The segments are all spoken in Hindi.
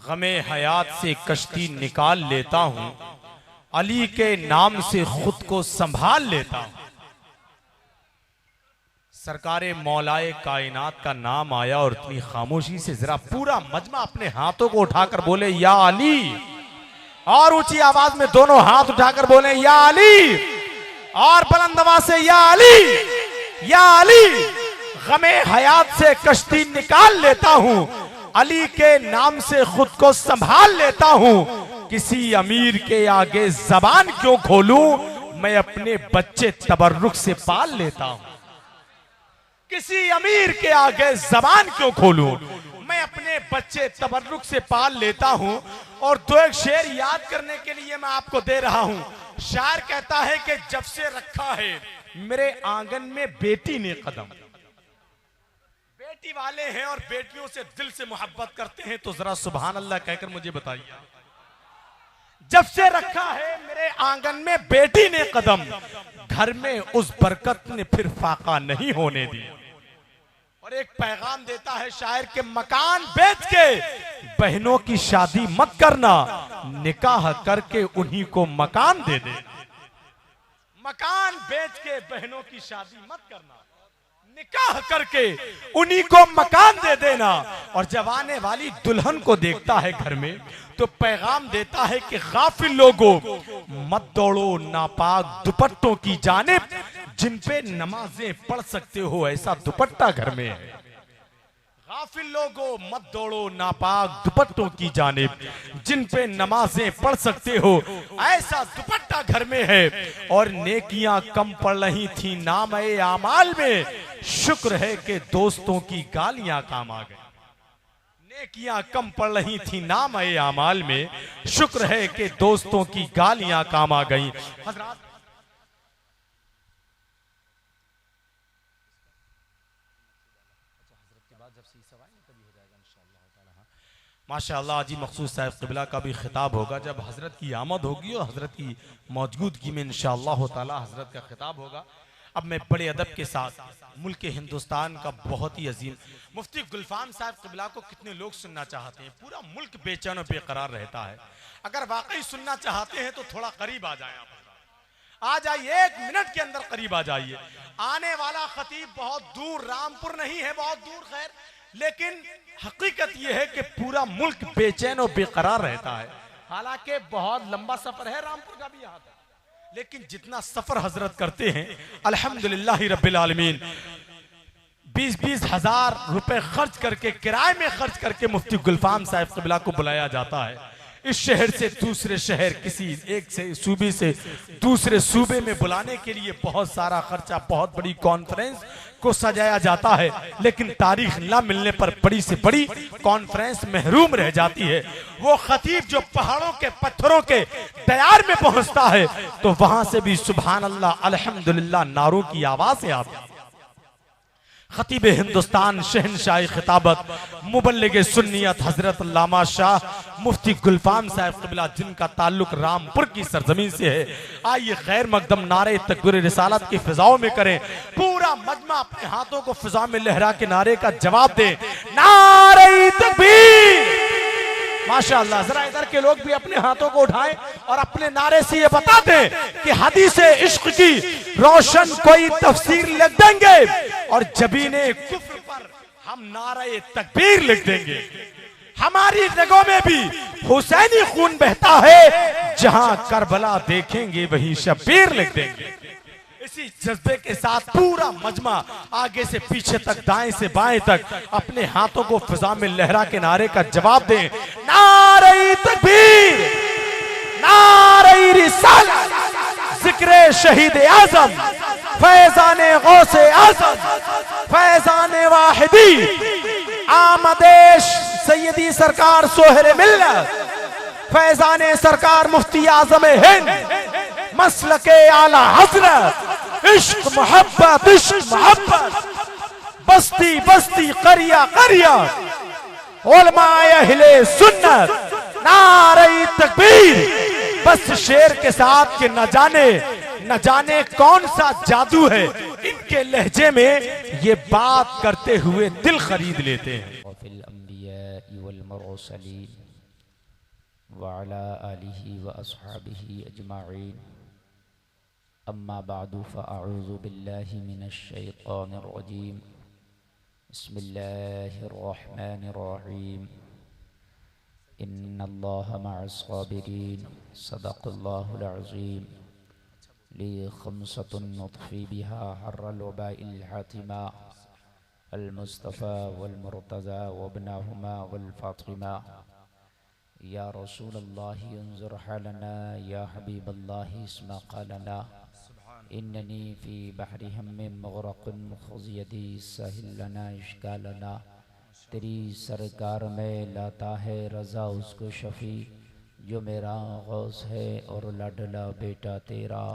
गमे हयात से कश्ती निकाल लेता हूँ, अली के नाम से खुद को संभाल लेता हूँ। सरकारे मौलाए कायनात का नाम आया और इतनी खामोशी से जरा पूरा मजमा अपने हाथों को उठाकर बोले या अली, और ऊंची आवाज में दोनों हाथ उठाकर बोले या अली, और बुलंद आवाज से या अली, या अली। गमे हयात से कश्ती निकाल लेता हूं, अली के नाम से खुद को संभाल लेता हूं। किसी अमीर के आगे जबान क्यों खोलूं, मैं अपने बच्चे तबर्रुक से पाल लेता हूं। किसी अमीर के आगे जबान क्यों खोलूं, मैं अपने बच्चे तबर्रुक से पाल लेता हूं। और दो एक शेर याद करने के लिए मैं आपको दे रहा हूं। शायर कहता है कि जब से रखा है मेरे आंगन में बेटी ने कदम, बेटी वाले हैं और बेटियों से दिल से मोहब्बत करते हैं, तो जरा सुभान अल्लाह कहकर मुझे बताइए। जब से रखा है मेरे आंगन में बेटी ने कदम, घर में उस बरकत ने फिर फाका नहीं होने दी। और एक पैगाम देता है शायर के मकान बेच के बहनों की शादी मत करना, निकाह करके उन्हीं को मकान दे दे। मकान बेच के बहनों की शादी मत करना, निकाह करके उन्हीं को मकान दे देना। और जब आने वाली दुल्हन को देखता है घर में, तो पैगाम देता है कि गाफिल लोगों मत दौड़ो नापाक दुपट्टों की जानिब, जिन पे नमाजें पढ़ सकते हो ऐसा दुपट्टा घर में है। गाफिल लोगों मत दौड़ो नापाक दुपट्टों की जानिब, जिन पे नमाजें पढ़ सकते हो ऐसा दुपट्टा घर में है। और नेकियां कम पड़ रही थी नामे आमाल में, शुक्र है कि दोस्तों की गालियां काम आ गई। नेकियां कम पड़ रही थी नामे आमाल में, शुक्र है कि दोस्तों की गालियां काम आ गई। हज़रात माशाअल्लाह जी मखसूस साहिब क़िबला का भी खिताब होगा जब हजरत की आमद होगी और हजरत की मौजूदगी में इंशाअल्लाह ताला हजरत का खिताब होगा। अब मैं बड़े अदब के साथ मुल्क हिंदुस्तान का बहुत ही अजीम मुफ्ती गुलफाम साहब क़िबला को कितने लोग सुनना चाहते हैं, पूरा मुल्क बेचैन और बेकरार रहता है। अगर वाकई सुनना चाहते हैं तो थोड़ा करीब आ जाए, आ जाइए, 1 मिनट के अंदर करीब आ जाइए। आने वाला खतीब बहुत दूर, रामपुर नहीं है, बहुत दूर, खैर, लेकिन हकीकत यह है कि पूरा मुल्क बेचैन और बेकरार रहता है। हालांकि बहुत लंबा सफर है रामपुर का भी यहाँ तक, लेकिन जितना सफर हजरत करते हैं अल्हम्दुलिल्लाह रब्बिल आलमीन, 20-20 हजार रुपए खर्च करके, किराए में खर्च करके मुफ्ती गुलफाम साहिब क़िबला को बुलाया जाता है। इस शहर से दूसरे शहर, किसी एक से सूबे से दूसरे सूबे में बुलाने के लिए बहुत सारा खर्चा, बहुत बड़ी कॉन्फ्रेंस को सजाया जाता है, लेकिन तारीख न मिलने पर बड़ी से बड़ी कॉन्फ्रेंस महरूम रह जाती है। वो खतीब जो पहाड़ों के पत्थरों के दयार में पहुंचता है, तो वहां से भी सुभान अल्लाह अल्हम्दुलिल्लाह नारों की आवाज से आती है। खतीब हिंदुस्तान शहनशाही खिताबत मुबल्लिग सुन्नियत हजरत अल्लामा शाह मुफ्ती गुलफाम साहिब क़िबला, जिनका ताल्लुक रामपुर की सरजमीन से है, आइए खैर मकदम नारे तकबीर रिसालत की फिजाओं में करें। पूरा मजमा अपने हाथों को फिजा में लहरा के नारे का जवाब दे, नारे तकबीर। माशाअल्लाह, जरा इधर के लोग भी अपने हाथों को उठाएं और अपने नारे से ये बता दें कि हदीसे इश्क की रोशन कोई तफसीर लिख देंगे और जबीने कुफ्र पर हम नारे तकबीर लिख देंगे। हमारी रगों में भी हुसैनी खून बहता है, जहां करबला देखेंगे वहीं शब्बीर लिख देंगे। इसी जज्बे के साथ पूरा मजमा आगे से पीछे तक, दाएं से बाएं तक अपने हाथों को फिजा में लहरा के नारे का जवाब दें, नारे तकबीर, नारे रिसालत, जिक्रे शहीद आजम, फैजाने गौसे आजम, फैजाने वाहिदी, आमदेश सैयदी सरकार सोहरे मिल्लत, फैजाने सरकार मुफ्ती आजम हिंद, मसलके आला हजरत, इश्क मोहब्बत, इश्क मोहब्बत, बस्ती बस्ती करिया करिया, उलमाए अहले सुन्नत, नारे तकबीर। बस शेर के साथ कि न जाने कौन सा जादू है इनके लहजे में, ये बात करते हुए दिल खरीद लेते हैं। व अला आलिहि व अस्हाबिहि अजमाइन। अम्मा बादु फ़अऊज़ु बिल्लाहि मिनश शैतानिर रजीम। बिस्मिल्लाहिर रहमानिर रहीम। इन्नल्लाहा मअस साबिरीन। सदक़ल्लाहुल अज़ीम। ली खम्सतुन नुत्फ़ी बिहा हर्रल वबाइल हातिमा अल मुस्तफ़ा वल मुर्तज़ा वब्नहुमा वल फ़ातिमा। या रसूलल्लाहि उन्ज़ुर हालना या हबीबल्लाहि इस्मा क़ालना। इन्ननी फ़ी बहरि हम्मिन मुग़रक़ुन ख़ुज़ यदी सहिल लना इश्कालना। तेरी सरकार में लाता है रज़ा उसको शफ़ी जो मेरा गौस है और लाडला बेटा तेरा।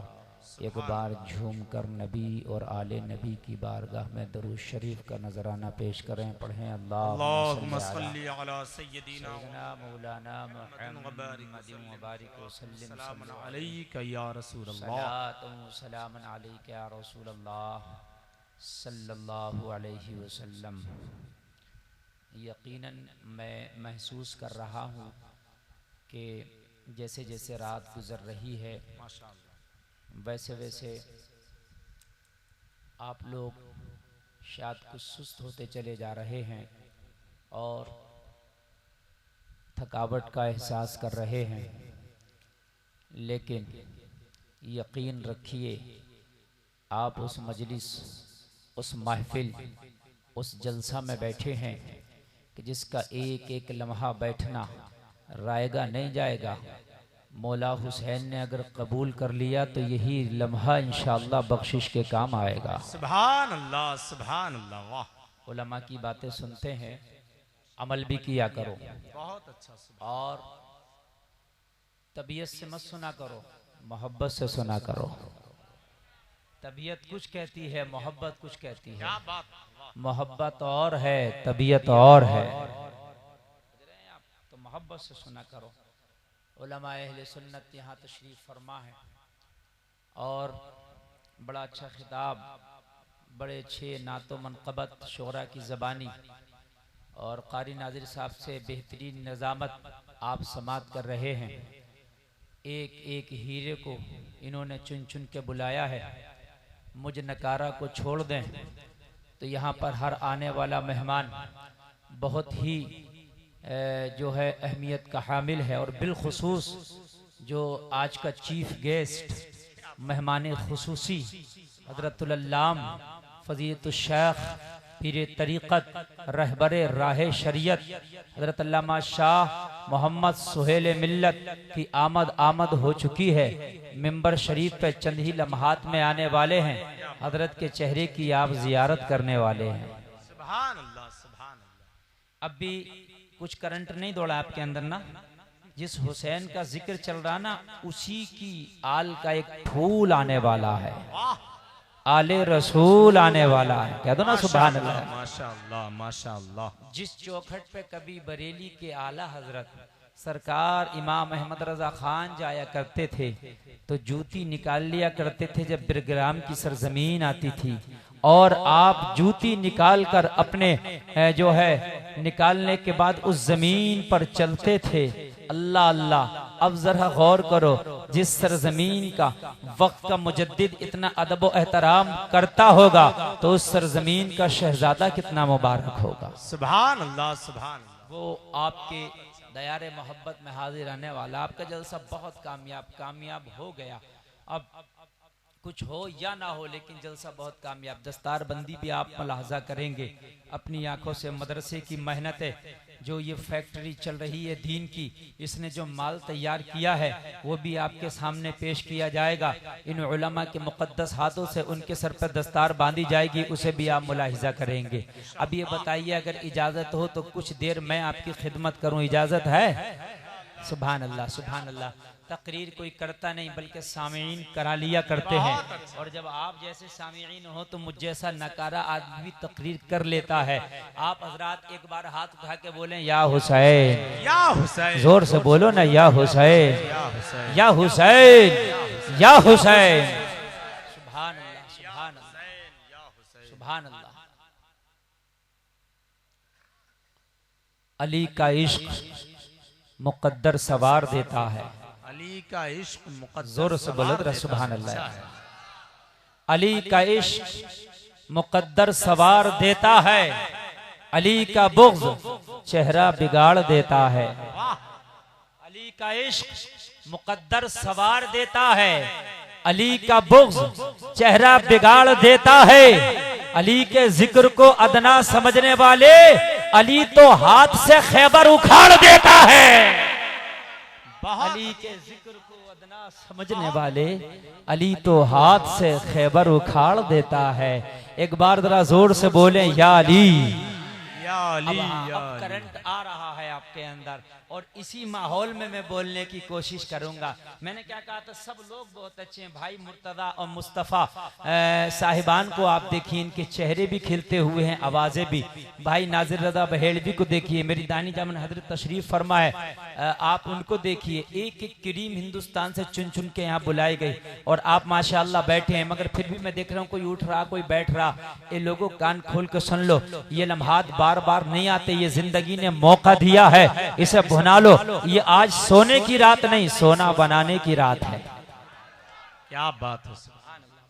एक बार झूम कर नबी और आले नबी की बारगाह में दरूद शरीफ का नजराना पेश करें। पढ़ें अल्लाहुम्मा सल्ली अला सय्यदिना मौलाना मुहम्मदिन व बारिक व सल्लिम सलामुन अलैका या रसूलल्लाह। सलातु सलामुन अलैका या रसूलल्लाह सल्लल्लाहु अलैहि वसल्लम। यकीनन मैं महसूस कर रहा हूँ कि जैसे जैसे रात गुज़र रही है वैसे वैसे आप लोग शायद कुछ सुस्त होते चले जा रहे हैं और थकावट का एहसास कर रहे हैं, लेकिन यकीन रखिए आप उस मजलिस, उस महफिल, उस जलसा में बैठे हैं कि जिसका एक एक लम्हा बैठना रायगा नहीं जाएगा। मौला हुसैन ने अगर कबूल कर लिया तो यही लम्हा इंशाअल्लाह बख्शिश के काम आएगा। सुभान अल्लाह, सुभान अल्लाह। वाह। उलमा की बातें सुनते हैं, अमल भी किया करो। बहुत अच्छा। और तबीयत से मत सुना करो, मोहब्बत से सुना करो। तबीयत कुछ कहती है, मोहब्बत कुछ कहती है। क्या बात। मोहब्बत और है, तबीयत और है, तो मोहब्बत से सुना करो। उलमा अहले सुन्नत यहाँ तशरीफ़ फरमा है और बड़ा अच्छा खिताब, बड़े अच्छे नातो मनक़बत शुरा की ज़बानी और कारी नाज़िर साहब से बेहतरीन निज़ामत आप समात कर रहे हैं। एक एक हीरे को इन्होंने चुन चुन के बुलाया है। मुझ नकारा को छोड़ दें तो यहाँ पर हर आने वाला मेहमान बहुत ही जो है अहमियत का हामिल है। और बिलखुसूस जो आज का चीफ गेस्ट मेहमान खुसूसी हज़रतुल अल्लाम फ़ज़ीलतुल शेख पीर तरीक़त रहबर राह शरीयत हज़रत अल्लामा शाह मोहम्मद सुहेल मिल्लत की आमद हो चुकी है। मिंबर शरीफ पे चंद ही लम्हात में आने वाले हैं। हज़रत के चेहरे की आप ज़ियारत करने वाले हैं। सुभान अल्लाह, सुभान अल्लाह। अब भी कुछ करंट नहीं दौड़ा आपके अंदर ना? जिस हुसैन का जिक्र चल रहा ना, उसी की आल का एक फूल आने वाला है, आले रसूल आने वाला है। कह दो ना सुभान अल्लाह, माशाअल्लाह, माशाअल्लाह। जिस चौखट पे कभी बरेली के आला हजरत सरकार इमाम अहमद रजा खान जाया करते थे तो जूती निकाल लिया करते थे जब बिरग्राम की सरजमीन आती थी, और आप जूती निकाल कर अपने जो है निकालने के बाद उस जमीन पर चलते थे। अल्लाह अल्लाह, अब जरा गौर करो, जिस सरजमीन का वक्त का मुजद्दिद इतना अदब व एहतराम करता होगा तो उस सरजमीन का शहजादा कितना मुबारक होगा। सुभान अल्लाह, सुभान अल्लाह। वो आपके दयारे मोहब्बत में हाजिर आने वाला, आपका जलसा बहुत कामयाब हो गया। अब कुछ हो या ना हो लेकिन जलसा बहुत कामयाब। दस्तार बंदी भी आप मुलाहजा करेंगे अपनी आंखों से। मदरसे की मेहनत है, जो ये फैक्ट्री चल रही है दीन की, इसने जो माल तैयार किया है वो भी आपके सामने पेश किया जाएगा। इन उलमा के मुक़द्दस हाथों से उनके सर पर दस्तार बांधी जाएगी, उसे भी आप मुलाहिजा करेंगे। अब ये बताइए, अगर इजाज़त हो तो कुछ देर मैं आपकी खिदमत करूँ, इजाज़त है? सुभान अल्लाह, सुभान अल्लाह। तकरीर कोई करता नहीं बल्कि सामीन करा लिया करते हैं, और जब आप जैसे सामीन हो तो मुझ जैसा नकारा आदमी भी तकरीर कर लेता है। आप हजरात एक बार हाथ उठा के बोलें या हुसैन, या हुसैन। जोर से बोलो ना, या हुसैन, या हुसैन, या हुसैन। सुभान अल्लाह, सुभान अल्लाह, सुभान अल्लाह। अली का इश्क मुकद्दर सवार देता है। अली का इश्क मुकद्दर जोर से बोलो सवार सुभान देता है। अल्लाह। अच्छा है। अली का इश्क मुकद्दर सवार देता है, अली का बुग़्ज़ चेहरा बिगाड़ देता है। वाह, अली का इश्क मुकद्दर सवार देता है, अली का बुग़्ज़ चेहरा बिगाड़ देता है। अली के जिक्र को अदना समझने वाले अली तो हाथ से खैबर उखाड़ देता है। बहुत अली के जिक्र को अदना समझने वाले अली तो हाथ से खैबर उखाड़ देता है। एक बार जरा जोर से बोले या अली। या अली, या अब अली। करंट आ रहा है आपके अंदर और इसी माहौल में मैं बोलने की कोशिश करूंगा। मैंने क्या कहा था, सब लोग बहुत अच्छे हैं। भाई मुर्तदा और मुस्तफ़ा साहिबान को आप देखिए, इनके चेहरे भी खिलते हुए हैं, आवाज़ें भी। भाई नाजिर रजा बहेड़वी को देखिए, मेरी दानी जामन हजरत तशरीफ फरमाए, आप उनको देखिए। एक एक क्रीम हिंदुस्तान से चुन चुन के यहाँ बुलाई गई और आप माशाअल्लाह बैठे हैं, मगर फिर भी मैं देख रहा हूँ कोई उठ रहा कोई बैठ रहा। ये लोगों कान खोल के सुन लो, ये लम्हात बार बार नहीं आते, ये जिंदगी ने मौका दिया है, इसे भुना लो। ये आज सोने की रात नहीं, सोना बनाने की रात है। क्या बात है।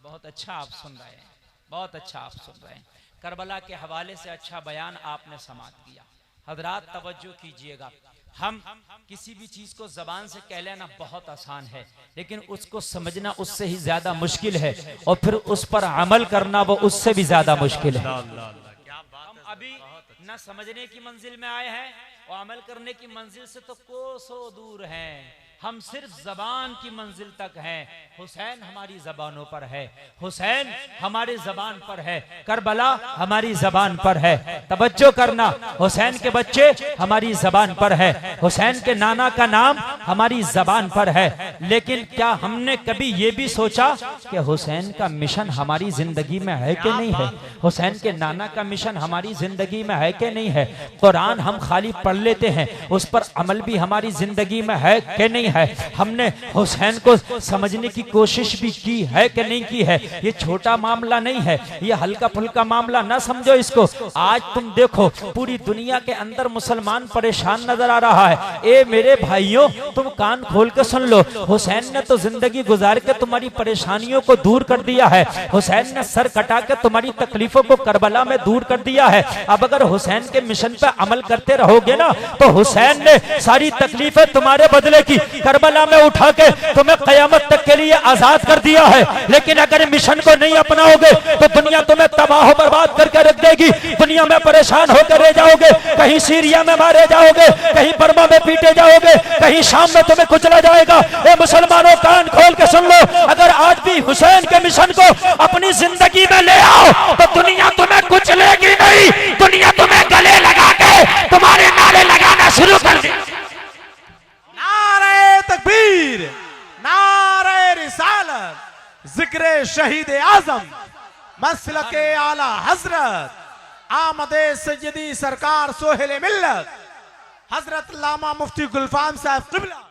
बहुत अच्छा आप सुन रहे हैं, बहुत अच्छा आप सुन रहे हैं। करबला के हवाले से अच्छा बयान आपने समात किया। हजरात तवज्जो कीजिएगा, हम किसी भी चीज को जबान से कह लेना बहुत आसान है, लेकिन उसको समझना उससे ही ज्यादा मुश्किल है, और फिर उस पर अमल करना वो उससे भी ज्यादा मुश्किल है। हम अभी न समझने की मंजिल में आए हैं और अमल करने की मंजिल से तो कोसों दूर हैं। हम सिर्फ जबान की मंजिल तक हैं। हुसैन हमारी जबानों पर है, हुसैन हमारी जबान पर है, करबला हमारी जबान पर है। तवज्जो करना, हुसैन के बच्चे हमारी जबान पर है, हुसैन के नाना का नाम हमारी जबान पर है। लेकिन क्या हमने कभी ये भी सोचा कि हुसैन का मिशन हमारी जिंदगी में है कि नहीं है? हुसैन के नाना का मिशन हमारी जिंदगी में है कि नहीं है? कुरान हम खाली पढ़ लेते हैं, उस पर अमल भी हमारी जिंदगी में है कि नहीं है? हमने हुसैन को समझने की कोशिश भी की है कि नहीं की है? ये छोटा मामला नहीं है, ये हल्का फुल्का मामला ना समझो इसको। आज तुम देखो पूरी दुनिया के अंदर मुसलमान परेशान नजर आ रहा है। ए मेरे भाइयों, तुम कान खोल के सुन लो, हुसैन ने तो जिंदगी गुजार के तुम्हारी परेशानियों को दूर कर दिया है, हुसैन ने सर कटा के तुम्हारी तकलीफों को करबला में दूर कर दिया है। अब अगर हुसैन के मिशन पे अमल करते रहोगे ना, तो हुसैन ने सारी तकलीफें तुम्हारे बदले की करबला में उठा के तुम्हें कयामत तक के लिए आजाद कर दिया है। लेकिन अगर मिशन को नहीं अपनाओगे तो दुनिया तुम्हें तबाह बर्बाद करके रख देगी, दुनिया में परेशान होकर रह जाओगे। कहीं सीरिया में मारे जाओगे, कहीं बर्मा में पीटे जाओगे, कहीं शाम में तुम्हें कुचला जाएगा। ए मुसलमानों, कान खोल के सुन लो, अगर आज भी हुसैन के मिशन को अपनी जिंदगी में ले आओ तो दुनिया तुम्हें कुचलेगी नहीं, दुनिया तुम्हें गले लगा के तुम्हारे नारे लगाना शुरू कर देगी। नारे तकबीर, नारे रिसालत, जिक्र शहीद आजम, मसलके आला हजरत, आमदे सैयदी सरकार सोहेल मिल्लत, हजरत लामा मुफ्ती गुलफाम साहब क़िबला।